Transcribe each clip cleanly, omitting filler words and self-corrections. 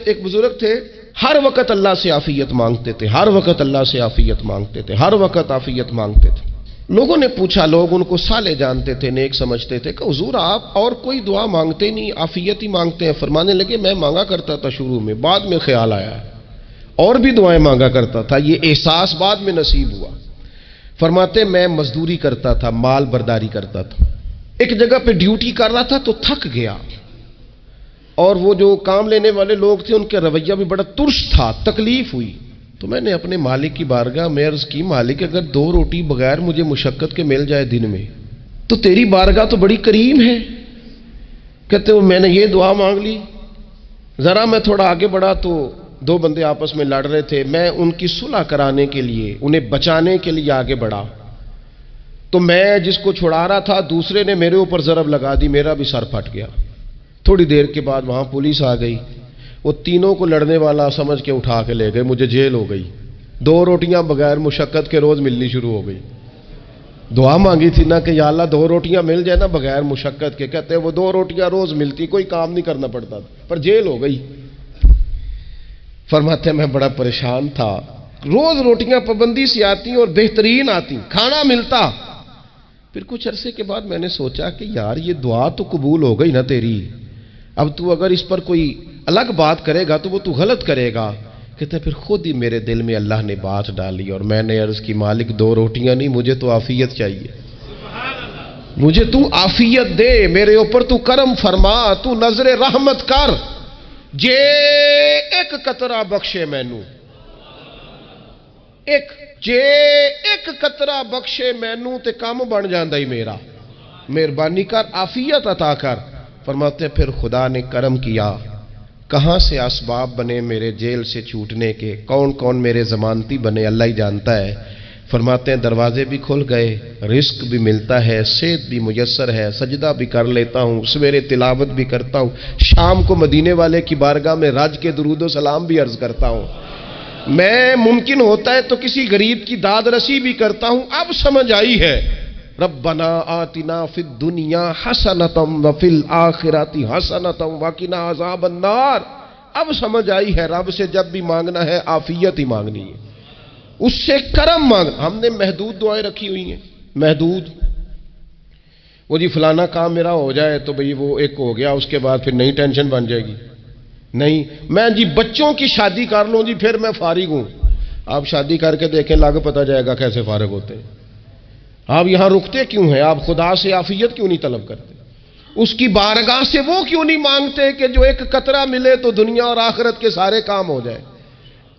ایک بزرگ تھے، ہر وقت اللہ سے عافیت مانگتے تھے، ہر وقت اللہ سے عافیت مانگتے تھے، ہر وقت عافیت مانگتے تھے۔ لوگوں نے پوچھا، لوگ ان کو صالح جانتے تھے، نیک سمجھتے تھے کہ حضور آپ اور کوئی دعا مانگتے نہیں، عافیت ہی مانگتے ہیں۔ فرمانے لگے میں مانگا کرتا تھا شروع میں، بعد میں خیال آیا اور بھی دعائیں مانگا کرتا تھا، یہ احساس بعد میں نصیب ہوا۔ فرماتے میں مزدوری کرتا تھا، مال برداری کرتا تھا، ایک جگہ پہ ڈیوٹی کر رہا تھا تو تھک گیا، اور وہ جو کام لینے والے لوگ تھے ان کے رویہ بھی بڑا ترش تھا، تکلیف ہوئی۔ تو میں نے اپنے مالک کی بارگاہ میں عرض کی، مالک اگر 2 روٹی بغیر مجھے مشقت کے مل جائے دن میں تو تیری بارگاہ تو بڑی کریم ہے۔ کہتے ہو میں نے یہ دعا مانگ لی، ذرا میں تھوڑا آگے بڑھا تو 2 بندے آپس میں لڑ رہے تھے، میں ان کی صلح کرانے کے لیے، انہیں بچانے کے لیے آگے بڑھا، تو میں جس کو چھڑا رہا تھا دوسرے نے میرے اوپر ضرب لگا دی، میرا بھی سر پھٹ گیا۔ تھوڑی دیر کے بعد وہاں پولیس آ گئی، وہ تینوں کو لڑنے والا سمجھ کے اٹھا کے لے گئے، مجھے جیل ہو گئی۔ 2 روٹیاں بغیر مشقت کے روز ملنی شروع ہو گئی۔ دعا مانگی تھی نا کہ یا اللہ 2 روٹیاں مل جائے نا بغیر مشقت کے، کہتے ہیں وہ 2 روٹیاں روز ملتی، کوئی کام نہیں کرنا پڑتا، پر جیل ہو گئی۔ فرماتے ہیں میں بڑا پریشان تھا، روز روٹیاں پابندی سے آتی اور بہترین آتی، کھانا ملتا۔ پھر کچھ عرصے کے بعد میں نے سوچا کہ یار یہ دعا تو قبول ہو گئی نا تیری، اب تو اگر اس پر کوئی الگ بات کرے گا تو وہ تو غلط کرے گا۔ کہتے پھر خود ہی میرے دل میں اللہ نے بات ڈالی اور میں نے عرض کی، مالک 2 روٹیاں نہیں، مجھے تو عافیت چاہیے، مجھے تو عافیت دے، میرے اوپر تو کرم فرما، تو نظر رحمت کر، جے ایک قطرہ بخشے مینوں، جے ایک قطرہ بخشے مینوں تے کام بن جاندا ہی میرا، مہربانی کر عافیت عطا کر۔ فرماتے پھر خدا نے کرم کیا، کہاں سے اسباب بنے میرے جیل سے چھوٹنے کے، کون کون میرے ضمانتی بنے اللہ ہی جانتا ہے۔ فرماتے ہیں دروازے بھی کھل گئے، رزق بھی ملتا ہے، صحت بھی میسر ہے، سجدہ بھی کر لیتا ہوں، سویرے تلاوت بھی کرتا ہوں، شام کو مدینے والے کی بارگاہ میں رج کے درود و سلام بھی عرض کرتا ہوں، میں ممکن ہوتا ہے تو کسی غریب کی داد رسی بھی کرتا ہوں۔ اب سمجھ آئی ہے، ربنا آتنا فی الدنیا حسنۃ وفی الآخرۃ حسنۃ وقنا عذاب النار۔ اب سمجھ آئی ہے رب سے جب بھی مانگنا ہے عافیت ہی مانگنی ہے، اس سے کرم مانگ۔ ہم نے محدود دعائیں رکھی ہوئی ہیں، محدود، وہ جی فلانا کام میرا ہو جائے تو بھئی وہ ایک ہو گیا، اس کے بعد پھر نئی ٹینشن بن جائے گی، نہیں میں جی بچوں کی شادی کر لوں جی پھر میں فارغ ہوں۔ آپ شادی کر کے دیکھیں، لاگ پتہ جائے گا کیسے فارغ ہوتے ہیں۔ آپ یہاں رکتے کیوں ہیں؟ آپ خدا سے عافیت کیوں نہیں طلب کرتے؟ اس کی بارگاہ سے وہ کیوں نہیں مانگتے کہ جو ایک قطرہ ملے تو دنیا اور آخرت کے سارے کام ہو جائے؟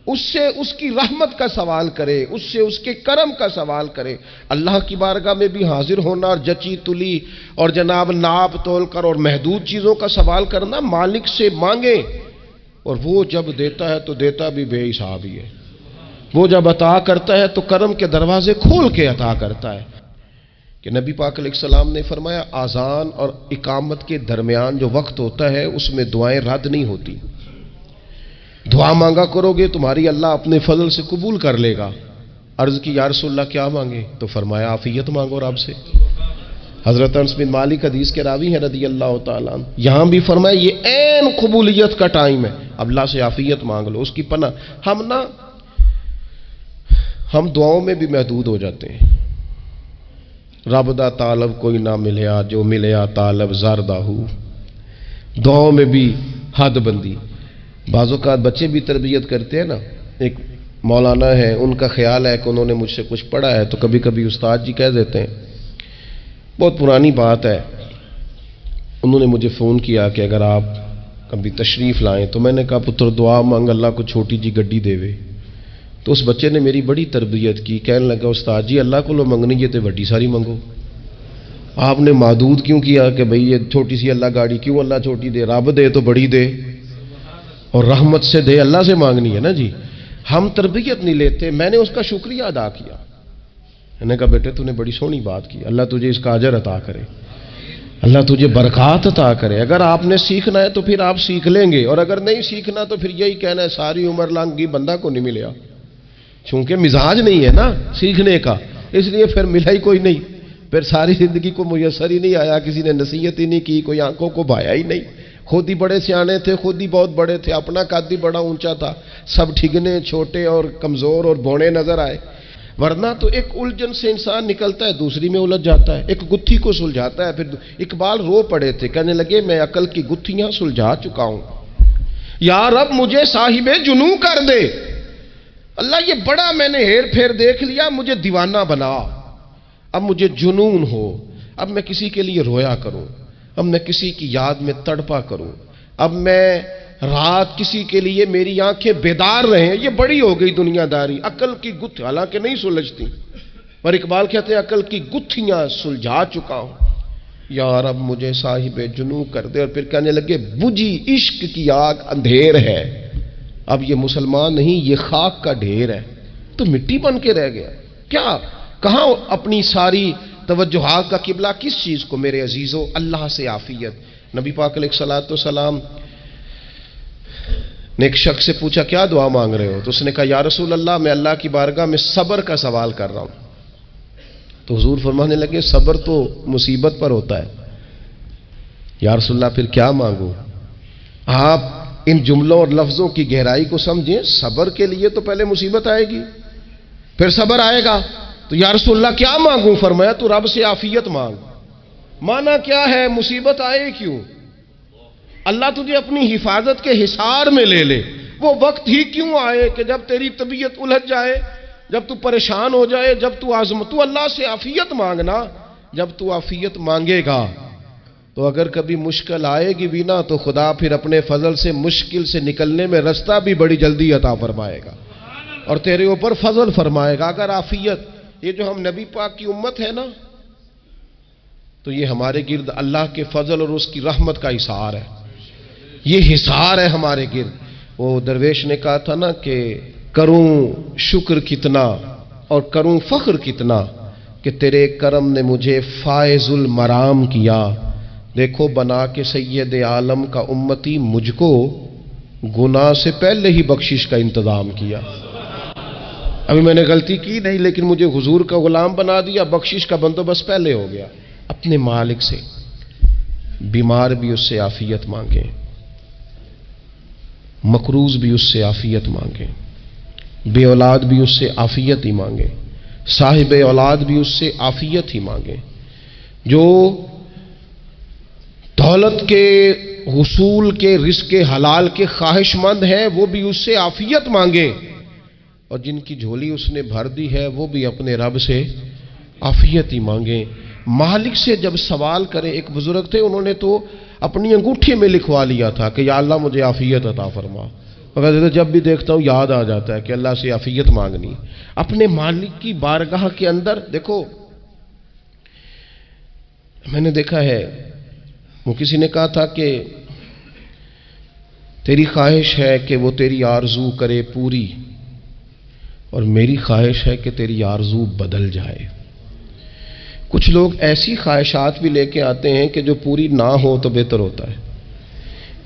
اس سے اس کی رحمت کا سوال کرے، اس سے اس کے کرم کا سوال کرے۔ اللہ کی بارگاہ میں بھی حاضر ہونا اور جچی تلی اور جناب ناپ تول کر اور محدود چیزوں کا سوال کرنا، مالک سے مانگے، اور وہ جب دیتا ہے تو دیتا بھی بے حساب ہی ہے، وہ جب عطا کرتا ہے تو کرم کے دروازے کھول کے عطا کرتا ہے۔ کہ نبی پاک علیہ السلام نے فرمایا اذان اور اقامت کے درمیان جو وقت ہوتا ہے اس میں دعائیں رد نہیں ہوتی، دعا مانگا کرو گے تمہاری اللہ اپنے فضل سے قبول کر لے گا۔ عرض کی یا رسول اللہ کیا مانگے؟ تو فرمایا عافیت مانگو رب سے۔ حضرت انس بن مالک حدیث کے راوی ہیں رضی اللہ تعالیٰ عنہ، یہاں بھی فرمایا یہ عین قبولیت کا ٹائم ہے، اب اللہ سے عافیت مانگ لو، اس کی پناہ۔ ہم دعاؤں میں بھی محدود ہو جاتے ہیں، رب دا طالب کوئی نہ ملیا، جو ملیا طالب زردہ ہو، دعاؤں میں بھی حد بندی۔ بعض اوقات بچے بھی تربیت کرتے ہیں نا، ایک مولانا ہے، ان کا خیال ہے کہ انہوں نے مجھ سے کچھ پڑھا ہے تو کبھی کبھی استاد جی کہہ دیتے ہیں، بہت پرانی بات ہے، انہوں نے مجھے فون کیا کہ اگر آپ کبھی تشریف لائیں، تو میں نے کہا پتر دعا مانگ اللہ کو چھوٹی جی گڈی دے وے۔ تو اس بچے نے میری بڑی تربیت کی، کہنے لگا استاد جی اللہ کو لو منگنی ہے تو بڑی ساری منگو، آپ نے محدود کیوں کیا کہ بھئی یہ چھوٹی سی اللہ گاڑی کیوں اللہ چھوٹی دے، رب دے تو بڑی دے اور رحمت سے دے، اللہ سے مانگنی ہے نا جی۔ ہم تربیت نہیں لیتے۔ میں نے اس کا شکریہ ادا کیا، میں نے کہا بیٹے تو نے بڑی سونی بات کی، اللہ تجھے اس کا اجر عطا کرے، اللہ تجھے برکات عطا کرے۔ اگر آپ نے سیکھنا ہے تو پھر آپ سیکھ لیں گے، اور اگر نہیں سیکھنا تو پھر یہی کہنا ہے ساری عمر لنگ گئی بندہ کو نہیں ملیا، چونکہ مزاج نہیں ہے نا سیکھنے کا، اس لیے پھر ملا ہی کوئی نہیں، پھر ساری زندگی کو میسر ہی نہیں آیا، کسی نے نصیحت ہی نہیں کی، کوئی آنکھوں کو بھایا ہی نہیں، خود ہی بڑے سیانے تھے، خود ہی بہت بڑے تھے، اپنا قد ہی بڑا اونچا تھا، سب ٹھگنے چھوٹے اور کمزور اور بونے نظر آئے۔ ورنہ تو ایک الجھن سے انسان نکلتا ہے، دوسری میں الجھ جاتا ہے، ایک گتھی کو سلجھاتا ہے۔ پھر اقبال رو پڑے تھے، کہنے لگے میں عقل کی گتھیاں سلجھا چکا ہوں، یا رب مجھے صاحب جنوں کر دے۔ اللہ یہ بڑا میں نے ہیر پھیر دیکھ لیا، مجھے دیوانہ بنا، اب مجھے جنون ہو، اب میں کسی کے لیے رویا کروں، اب میں کسی کی یاد میں تڑپا کروں، اب میں رات کسی کے لیے میری آنکھیں بیدار رہیں۔ یہ بڑی ہو گئی دنیا داری، عقل کی گتھ حالانکہ نہیں سلجھتی، پر اقبال کہتے ہیں عقل کی گتھیاں سلجھا چکا ہوں، یا رب مجھے صاحب جنوں کر دے۔ اور پھر کہنے لگے بجھی عشق کی آگ اندھیر ہے، اب یہ مسلمان نہیں، یہ خاک کا ڈھیر ہے، تو مٹی بن کے رہ گیا۔ کیا کہاں اپنی ساری توجہات کا قبلہ کس چیز کو؟ میرے عزیزو، اللہ سے عافیت۔ نبی پاک علیہ الصلوۃ والسلام نے ایک شخص سے پوچھا کیا دعا مانگ رہے ہو؟ تو اس نے کہا یا رسول اللہ میں اللہ کی بارگاہ میں صبر کا سوال کر رہا ہوں۔ تو حضور فرمانے لگے صبر تو مصیبت پر ہوتا ہے۔ یا رسول اللہ پھر کیا مانگوں؟ آپ ان جملوں اور لفظوں کی گہرائی کو سمجھیں، صبر کے لیے تو پہلے مصیبت آئے گی، پھر صبر آئے گا۔ تو یا رسول اللہ کیا مانگوں؟ فرمایا تو رب سے عافیت مانگ۔ مانا کیا ہے؟ مصیبت آئے کیوں؟ اللہ تجھے اپنی حفاظت کے حصار میں لے لے، وہ وقت ہی کیوں آئے کہ جب تیری طبیعت الجھ جائے، جب تو پریشان ہو جائے، جب تو اللہ سے عافیت مانگنا۔ جب تو عافیت مانگے گا تو اگر کبھی مشکل آئے گی بھی نا، تو خدا پھر اپنے فضل سے مشکل سے نکلنے میں رستہ بھی بڑی جلدی عطا فرمائے گا اور تیرے اوپر فضل فرمائے گا۔ اگر عافیت، یہ جو ہم نبی پاک کی امت ہے نا، تو یہ ہمارے گرد اللہ کے فضل اور اس کی رحمت کا حصار ہے، یہ حصار ہے ہمارے گرد۔ وہ درویش نے کہا تھا نا کہ کروں شکر کتنا اور کروں فخر کتنا کہ تیرے کرم نے مجھے فائز المرام کیا۔ دیکھو بنا کے سید عالم کا امتی مجھ کو گناہ سے پہلے ہی بخشش کا انتظام کیا۔ ابھی میں نے غلطی کی نہیں، لیکن مجھے حضور کا غلام بنا دیا، بخشش کا بندوبست پہلے ہو گیا۔ اپنے مالک سے بیمار بھی اس سے عافیت مانگیں، مقروض بھی اس سے عافیت مانگیں، بے اولاد بھی اس سے عافیت ہی مانگیں، صاحب اولاد بھی اس سے عافیت ہی مانگیں، جو دولت کے حصول کے رزق حلال کے خواہش مند ہے وہ بھی اس سے عافیت مانگیں، اور جن کی جھولی اس نے بھر دی ہے وہ بھی اپنے رب سے عافیت ہی مانگیں۔ مالک سے جب سوال کریں، ایک بزرگ تھے انہوں نے تو اپنی انگوٹھی میں لکھوا لیا تھا کہ یا اللہ مجھے عافیت عطا فرما، مگر جب بھی دیکھتا ہوں یاد آ جاتا ہے کہ اللہ سے عافیت مانگنی۔ اپنے مالک کی بارگاہ کے اندر دیکھو، میں نے دیکھا ہے وہ کسی نے کہا تھا کہ تیری خواہش ہے کہ وہ تیری آرزو کرے پوری، اور میری خواہش ہے کہ تیری آرزو بدل جائے۔ کچھ لوگ ایسی خواہشات بھی لے کے آتے ہیں کہ جو پوری نہ ہو تو بہتر ہوتا ہے۔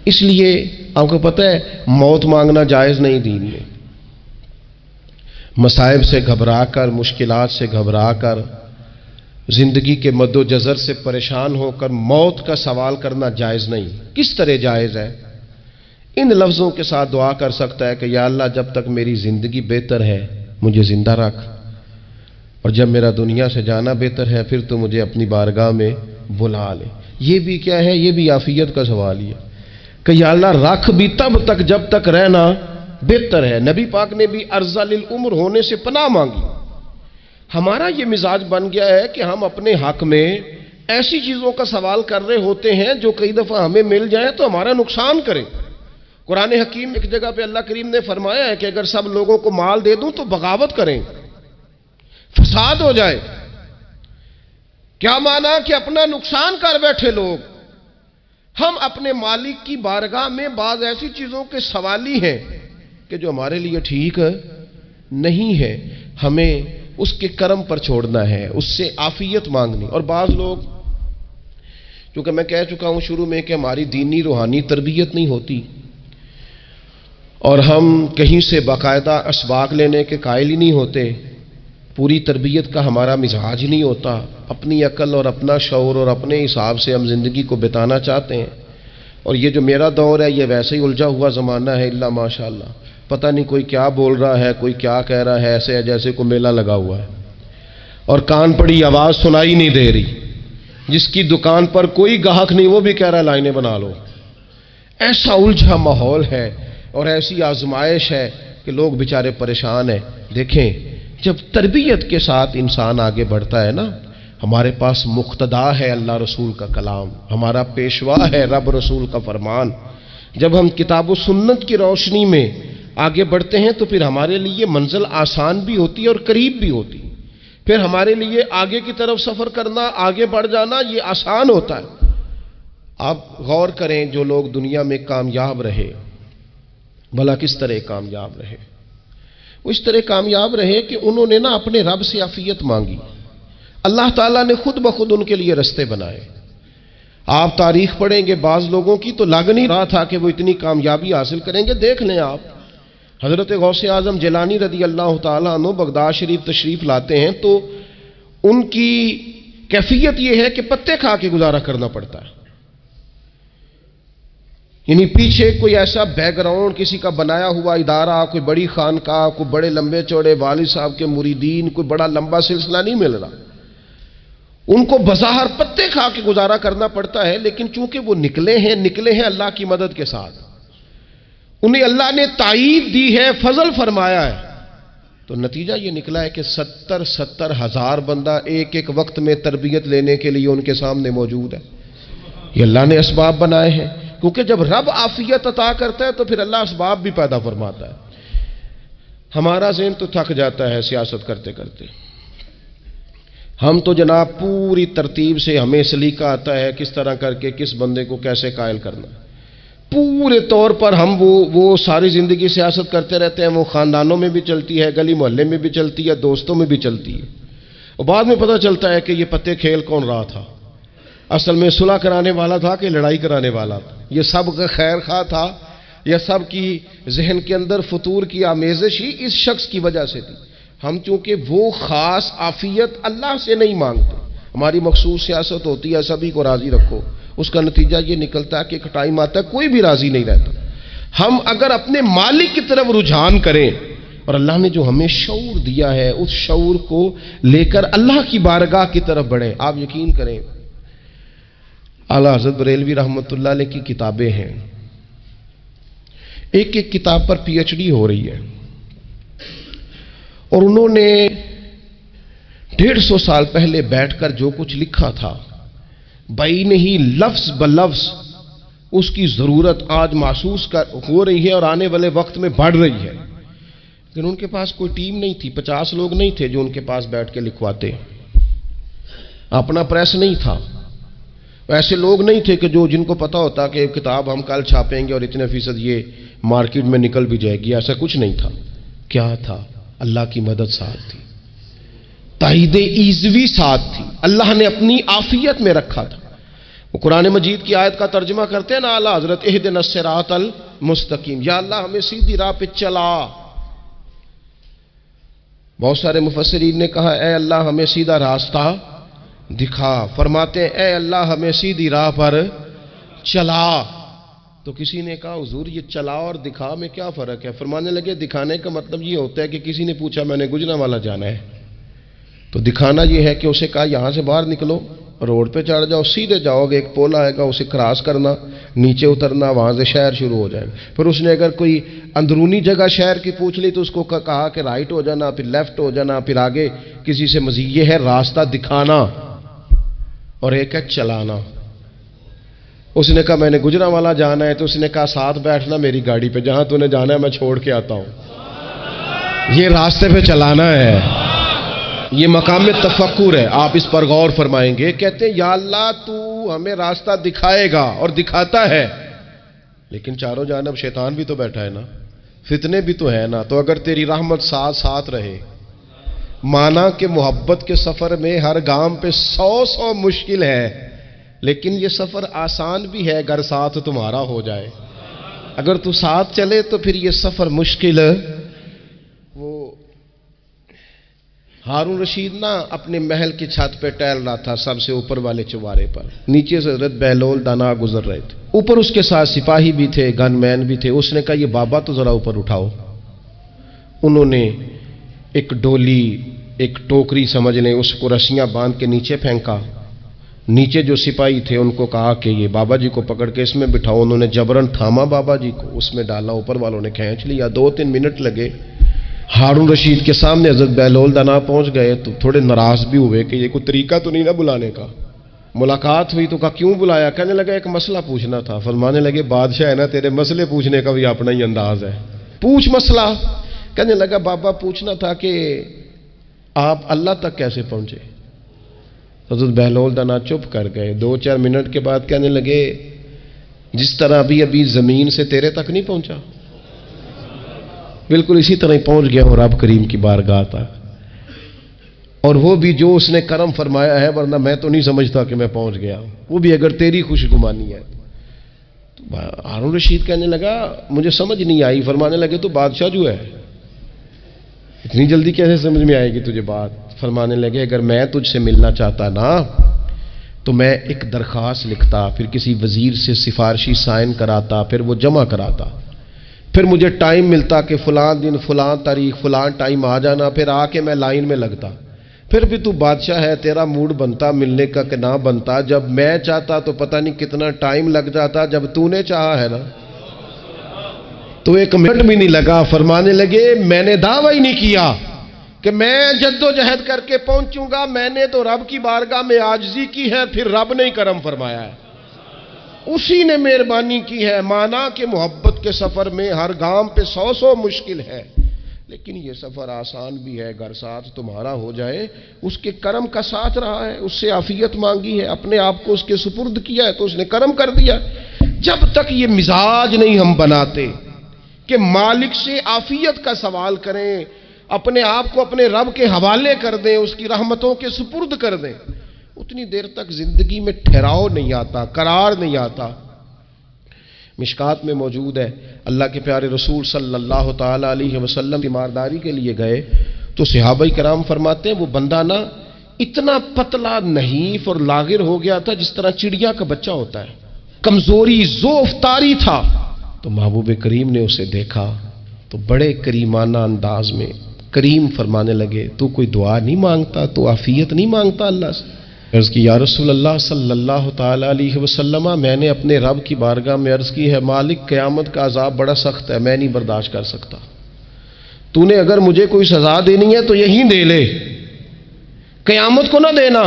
اس لیے آپ کو پتہ ہے موت مانگنا جائز نہیں دین میں۔ مصائب سے گھبرا کر، مشکلات سے گھبرا کر، زندگی کے مد و جزر سے پریشان ہو کر موت کا سوال کرنا جائز نہیں۔ کس طرح جائز ہے؟ ان لفظوں کے ساتھ دعا کر سکتا ہے کہ یا اللہ جب تک میری زندگی بہتر ہے مجھے زندہ رکھ، اور جب میرا دنیا سے جانا بہتر ہے پھر تو مجھے اپنی بارگاہ میں بلا لے۔ یہ بھی کیا ہے؟ یہ بھی عافیت کا سوال ہی ہے کہ یا اللہ رکھ بھی تب تک جب تک رہنا بہتر ہے۔ نبی پاک نے بھی ارذل العمر ہونے سے پناہ مانگی۔ ہمارا یہ مزاج بن گیا ہے کہ ہم اپنے حق میں ایسی چیزوں کا سوال کر رہے ہوتے ہیں جو کئی دفعہ ہمیں مل جائیں تو ہمارا نقصان کریں۔ قرآن حکیم ایک جگہ پہ اللہ کریم نے فرمایا ہے کہ اگر سب لوگوں کو مال دے دوں تو بغاوت کریں، فساد ہو جائے۔ کیا مانا کہ اپنا نقصان کر بیٹھے لوگ۔ ہم اپنے مالک کی بارگاہ میں بعض ایسی چیزوں کے سوالی ہیں کہ جو ہمارے لیے ٹھیک نہیں ہے، ہمیں اس کے کرم پر چھوڑنا ہے، اس سے عافیت مانگنی۔ اور بعض لوگ، چونکہ میں کہہ چکا ہوں شروع میں کہ ہماری دینی روحانی تربیت نہیں ہوتی اور ہم کہیں سے باقاعدہ اسباق لینے کے قائل ہی نہیں ہوتے، پوری تربیت کا ہمارا مزاج نہیں ہوتا، اپنی عقل اور اپنا شعور اور اپنے حساب سے ہم زندگی کو بتانا چاہتے ہیں، اور یہ جو میرا دور ہے یہ ویسے ہی الجھا ہوا زمانہ ہے، اللہ ماشاء اللہ، پتہ نہیں کوئی کیا بول رہا ہے، کوئی کیا کہہ رہا ہے، ایسے ہے جیسے کوئی میلہ لگا ہوا ہے اور کان پڑی آواز سنائی نہیں دے رہی. جس کی دکان پر کوئی گاہک نہیں وہ بھی کہہ رہا ہے لائنیں بنا لو. ایسا الجھا ماحول ہے اور ایسی آزمائش ہے کہ لوگ بیچارے پریشان ہیں. دیکھیں جب تربیت کے ساتھ انسان آگے بڑھتا ہے نا، ہمارے پاس مقتدا ہے اللہ رسول کا کلام، ہمارا پیشوا ہے رب رسول کا فرمان. جب ہم کتاب و سنت کی روشنی میں آگے بڑھتے ہیں تو پھر ہمارے لیے منزل آسان بھی ہوتی ہے اور قریب بھی ہوتی ہے. پھر ہمارے لیے آگے کی طرف سفر کرنا، آگے بڑھ جانا یہ آسان ہوتا ہے. آپ غور کریں جو لوگ دنیا میں کامیاب رہے، بھلا کس طرح کامیاب رہے؟ وہ اس طرح کامیاب رہے کہ انہوں نے نا اپنے رب سے عافیت مانگی. اللہ تعالیٰ نے خود بخود ان کے لیے رستے بنائے. آپ تاریخ پڑھیں گے بعض لوگوں کی تو لگ نہیں رہا تھا کہ وہ اتنی کامیابی حاصل کریں گے. دیکھ لیں آپ، حضرت غوث اعظم جیلانی رضی اللہ تعالیٰ عنہ بغداد شریف تشریف لاتے ہیں تو ان کی کیفیت یہ ہے کہ پتے کھا کے گزارا کرنا پڑتا ہے. یعنی پیچھے کوئی ایسا بیک گراؤنڈ کسی کا بنایا ہوا ادارہ، کوئی بڑی خانقاہ، کوئی بڑے لمبے چوڑے والد صاحب کے مریدین، کوئی بڑا لمبا سلسلہ نہیں مل رہا. ان کو بظاہر پتے کھا کے گزارا کرنا پڑتا ہے، لیکن چونکہ وہ نکلے ہیں اللہ کی مدد کے ساتھ، انہیں اللہ نے تائید دی ہے، فضل فرمایا ہے، تو نتیجہ یہ نکلا ہے کہ 70 ہزار بندہ ایک ایک وقت میں تربیت لینے کے لیے ان کے سامنے موجود ہے. یہ اللہ نے اسباب بنائے ہیں، کیونکہ جب رب عافیت عطا کرتا ہے تو پھر اللہ اسباب بھی پیدا فرماتا ہے. ہمارا ذہن تو تھک جاتا ہے سیاست کرتے کرتے. ہم تو جناب پوری ترتیب سے ہمیں سلیقہ آتا ہے کس طرح کر کے کس بندے کو کیسے قائل کرنا. پورے طور پر ہم وہ ساری زندگی سیاست کرتے رہتے ہیں. وہ خاندانوں میں بھی چلتی ہے، گلی محلے میں بھی چلتی ہے، دوستوں میں بھی چلتی ہے، اور بعد میں پتہ چلتا ہے کہ یہ پتے کھیل کون رہا تھا. اصل میں صلح کرانے والا تھا کہ لڑائی کرانے والا تھا. یہ سب کا خیر خواہ تھا، یہ سب کی ذہن کے اندر فطور کی آمیزش ہی اس شخص کی وجہ سے تھی. ہم چونکہ وہ خاص عافیت اللہ سے نہیں مانگتے، ہماری مخصوص سیاست ہوتی ہے سبھی کو راضی رکھو. اس کا نتیجہ یہ نکلتا ہے کہ ایک ٹائم آتا ہے کوئی بھی راضی نہیں رہتا. ہم اگر اپنے مالک کی طرف رجحان کریں اور اللہ نے جو ہمیں شعور دیا ہے اس شعور کو لے کر اللہ کی بارگاہ کی طرف بڑھیں. آپ یقین کریں اعلیٰ حضرت بریلوی رحمۃ اللہ علیہ کی کتابیں ہیں، ایک ایک کتاب پر پی ایچ ڈی ہو رہی ہے، اور انہوں نے 150 سال پہلے بیٹھ کر جو کچھ لکھا تھا بین ہی لفظ بلفظ اس کی ضرورت آج محسوس ہو رہی ہے اور آنے والے وقت میں بڑھ رہی ہے. لیکن ان کے پاس کوئی ٹیم نہیں تھی، 50 لوگ نہیں تھے جو ان کے پاس بیٹھ کے لکھواتے، اپنا پریس نہیں تھا، ایسے لوگ نہیں تھے کہ جن کو پتا ہوتا کہ کتاب ہم کل چھاپیں گے اور اتنے فیصد یہ مارکیٹ میں نکل بھی جائے گی. ایسا کچھ نہیں تھا. کیا تھا؟ اللہ کی مدد ساتھ تھی، تائید ایزوی ساتھ تھی، اللہ نے اپنی عافیت میں رکھا تھا. وہ قرآن مجید کی آیت کا ترجمہ کرتے ہیں نا اعلیٰ حضرت اہدنا الصراط المستقیم، یا اللہ ہمیں سیدھی راہ پہ چلا. بہت سارے مفسرین نے کہا اے اللہ ہمیں سیدھا راستہ دکھا. فرماتے ہیں اے اللہ ہمیں سیدھی راہ پر چلا. تو کسی نے کہا حضور یہ چلا اور دکھا میں کیا فرق ہے؟ فرمانے لگے دکھانے کا مطلب یہ ہوتا ہے کہ کسی نے پوچھا میں نے گجرانوالہ جانا ہے، تو دکھانا یہ ہے کہ اسے کہا یہاں سے باہر نکلو، روڈ پہ چڑھ جاؤ، سیدھے جاؤ گے، ایک پول آئے گا اسے کراس کرنا، نیچے اترنا، وہاں سے شہر شروع ہو جائے گا. پھر اس نے اگر کوئی اندرونی جگہ شہر کی پوچھ لی تو اس کو کہا کہ رائٹ ہو جانا، پھر لیفٹ ہو جانا، پھر آگے کسی سے مزید. یہ ہے راستہ دکھانا اور ایک ہے چلانا. اس نے کہا میں نے گجرانوالہ جانا ہے، تو اس نے کہا ساتھ بیٹھنا میری گاڑی پہ، جہاں تو نے جانا ہے میں چھوڑ کے آتا ہوں. یہ راستے پہ چلانا ہے، یہ مقام تفکر ہے. آپ اس پر غور فرمائیں گے. کہتے ہیں یا اللہ تو ہمیں راستہ دکھائے گا اور دکھاتا ہے، لیکن چاروں جانب شیطان بھی تو بیٹھا ہے نا، فتنے بھی تو ہے نا. تو اگر تیری رحمت ساتھ رہے، مانا کہ محبت کے سفر میں ہر گام پہ 100 مشکل ہے، لیکن یہ سفر آسان بھی ہے اگر ساتھ تمہارا ہو جائے. اگر تو ساتھ چلے تو پھر یہ سفر مشکل وہ ہارون رشید نا اپنے محل کی چھت پہ ٹہل رہا تھا، سب سے اوپر والے چوارے پر، نیچے سے حضرت بہلول دانا گزر رہے تھے، اوپر اس کے ساتھ سپاہی بھی تھے، گن مین بھی تھے۔ اس نے کہا یہ بابا تو ذرا اوپر اٹھاؤ۔ انہوں نے ایک ڈولی، ایک ٹوکری سمجھ لیں، اس کو رسیاں باندھ کے نیچے پھینکا۔ نیچے جو سپاہی تھے ان کو کہا کہ یہ بابا جی کو پکڑ کے اس میں بٹھاؤ۔ انہوں نے جبرن تھاما بابا جی کو، اس میں ڈالا، اوپر والوں نے کھینچ لیا۔ 2-3 منٹ لگے۔ ہارون رشید کے سامنے حضرت بہلول دانا پہنچ گئے تو تھوڑے ناراض بھی ہوئے کہ یہ کوئی طریقہ تو نہیں نا بلانے کا۔ ملاقات ہوئی تو کہا کیوں بلایا؟ کہنے لگا ایک مسئلہ پوچھنا تھا۔ فرمانے لگے بادشاہ ہے نا، تیرے مسئلے پوچھنے کا بھی اپنا ہی انداز ہے، پوچھ مسئلہ۔ کہنے لگا بابا پوچھنا تھا کہ آپ اللہ تک کیسے پہنچے؟ حضرت بہلول دانا چپ کر گئے۔ 2-4 منٹ کے بعد کہنے لگے جس طرح ابھی زمین سے تیرے تک نہیں پہنچا، بالکل اسی طرح ہی پہنچ گیا ہوں رب کریم کی بارگاہ تک، اور وہ بھی جو اس نے کرم فرمایا ہے، ورنہ میں تو نہیں سمجھتا کہ میں پہنچ گیا ہوں، وہ بھی اگر تیری خوش گمانی ہے۔ تو ہارون رشید کہنے لگا مجھے سمجھ نہیں آئی۔ فرمانے لگے تو بادشاہ جو ہے اتنی جلدی کیسے سمجھ میں آئے گی تجھے بات؟ فرمانے لگے اگر میں تجھ سے ملنا چاہتا نا تو میں ایک درخواست لکھتا، پھر کسی وزیر سے سفارشی سائن کراتا، پھر وہ جمع کراتا، پھر مجھے ٹائم ملتا کہ فلاں دن فلاں تاریخ فلاں ٹائم آ جانا، پھر آ کے میں لائن میں لگتا، پھر بھی تو بادشاہ ہے، تیرا موڈ بنتا ملنے کا کہ نہ بنتا۔ جب میں چاہتا تو پتہ نہیں کتنا ٹائم لگ جاتا، جب تو نے چاہا ہے نا تو 1 منٹ بھی نہیں لگا۔ فرمانے لگے میں نے دعویٰ ہی نہیں کیا کہ میں جد و جہد کر کے پہنچوں گا، میں نے تو رب کی بارگاہ میں عاجزی کی ہے، پھر رب نے ہی کرم فرمایا ہے، اسی نے مہربانی کی ہے۔ مانا کہ محبت کے سفر میں ہر گام پہ 100 مشکل ہے، لیکن یہ سفر آسان بھی ہے، گھر ساتھ تمہارا ہو جائے، اس کے کرم کا ساتھ رہا ہے، اس سے عافیت مانگی ہے، اپنے آپ کو اس کے سپرد کیا ہے تو اس نے کرم کر دیا۔ جب تک یہ مزاج نہیں ہم بناتے کہ مالک سے عافیت کا سوال کریں، اپنے آپ کو اپنے رب کے حوالے کر دیں، اس کی رحمتوں کے سپرد کر دیں، اتنی دیر تک زندگی میں ٹھہراؤ نہیں آتا، قرار نہیں آتا۔ مشکات میں موجود ہے، اللہ کے پیارے رسول صلی اللہ تعالی علیہ وسلم تیمارداری کے لیے گئے تو صحابہ کرام فرماتے ہیں وہ بندہ نا اتنا پتلا نحیف اور لاغر ہو گیا تھا جس طرح چڑیا کا بچہ ہوتا ہے، کمزوری ضعف طاری تھا۔ تو محبوب کریم نے اسے دیکھا تو بڑے کریمانہ انداز میں کریم فرمانے لگے تو کوئی دعا نہیں مانگتا، تو عافیت نہیں مانگتا اللہ سے؟ عرض کی یا رسول اللہ صلی اللہ تعالی علیہ وسلم، میں نے اپنے رب کی بارگاہ میں عرض کی ہے مالک قیامت کا عذاب بڑا سخت ہے، میں نہیں برداشت کر سکتا، تو نے اگر مجھے کوئی سزا دینی ہے تو یہیں دے لے، قیامت کو نہ دینا۔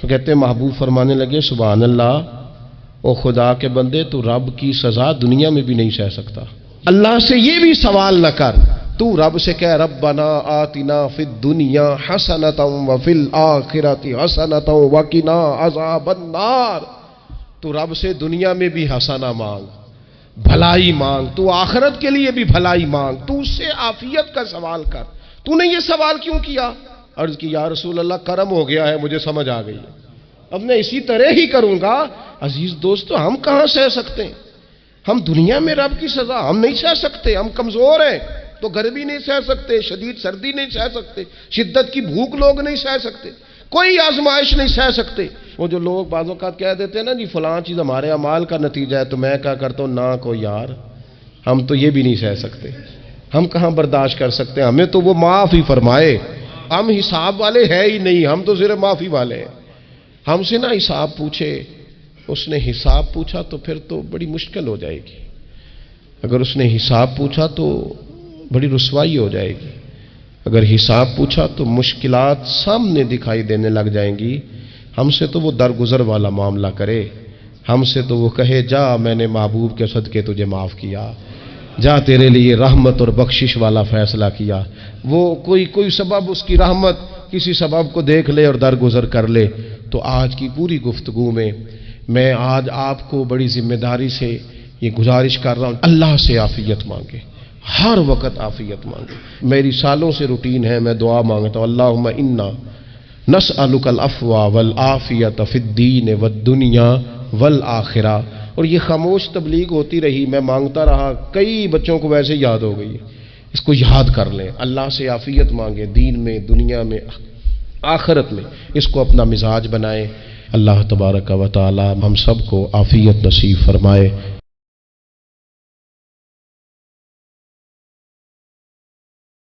تو کہتے ہیں محبوب فرمانے لگے سبحان اللہ، او خدا کے بندے تو رب کی سزا دنیا میں بھی نہیں سہ سکتا، اللہ سے یہ بھی سوال نہ کر، تو رب سے کہہ ربنا آتنا فی الدنیا حسنۃ وفی الآخرۃ حسنۃ وقنا عذاب النار، تو رب سے دنیا میں بھی حسنہ مانگ، بھلائی مانگ، تو آخرت کے لیے بھی بھلائی مانگ، تو اس سے عافیت کا سوال کر، تو نے یہ سوال کیوں کیا؟ عرض کی یا رسول اللہ کرم ہو گیا ہے، مجھے سمجھ آ گئی ہے، اب میں اسی طرح ہی کروں گا۔ عزیز دوستو ہم کہاں سہ سکتے ہیں؟ ہم دنیا میں رب کی سزا ہم نہیں سہ سکتے، ہم کمزور ہیں تو گرمی نہیں سہ سکتے، شدید سردی نہیں سہ سکتے، شدت کی بھوک لوگ نہیں سہ سکتے، کوئی آزمائش نہیں سہ سکتے۔ وہ جو لوگ بعض اوقات کہہ دیتے ہیں نا جی فلاں چیز ہمارے اعمال کا نتیجہ ہے، تو میں کیا کرتا ہوں نہ کو یار ہم تو یہ بھی نہیں سہ سکتے، ہم کہاں برداشت کر سکتے ہیں، ہمیں تو وہ معاف ہی فرمائے، ہم حساب والے ہے ہی نہیں، ہم تو صرف معافی والے ہیں۔ ہم سے نہ حساب پوچھے، اس نے حساب پوچھا تو پھر تو بڑی مشکل ہو جائے گی، اگر اس نے حساب پوچھا تو بڑی رسوائی ہو جائے گی، اگر حساب پوچھا تو مشکلات سامنے دکھائی دینے لگ جائیں گی۔ ہم سے تو وہ درگزر والا معاملہ کرے، ہم سے تو وہ کہے جا میں نے محبوب کے صدقے تجھے معاف کیا، جا تیرے لیے رحمت اور بخشش والا فیصلہ کیا، وہ کوئی سبب اس کی رحمت کسی سبب کو دیکھ لے اور درگزر کر لے۔ تو آج کی پوری گفتگو میں آج آپ کو بڑی ذمہ داری سے یہ گزارش کر رہا ہوں، اللہ سے عافیت مانگے، ہر وقت عافیت مانگے۔ میری سالوں سے روٹین ہے، میں دعا مانگتا ہوں اللہم انا نسألک العفو والعافیت فی الدین والدنیا والآخرہ، اور یہ خاموش تبلیغ ہوتی رہی، میں مانگتا رہا، کئی بچوں کو ویسے یاد ہو گئی، اس کو یاد کر لیں، اللہ سے عافیت مانگیں، دین میں، دنیا میں، آخرت میں، اس کو اپنا مزاج بنائیں۔ اللہ تبارک و تعالی ہم سب کو عافیت نصیب فرمائے۔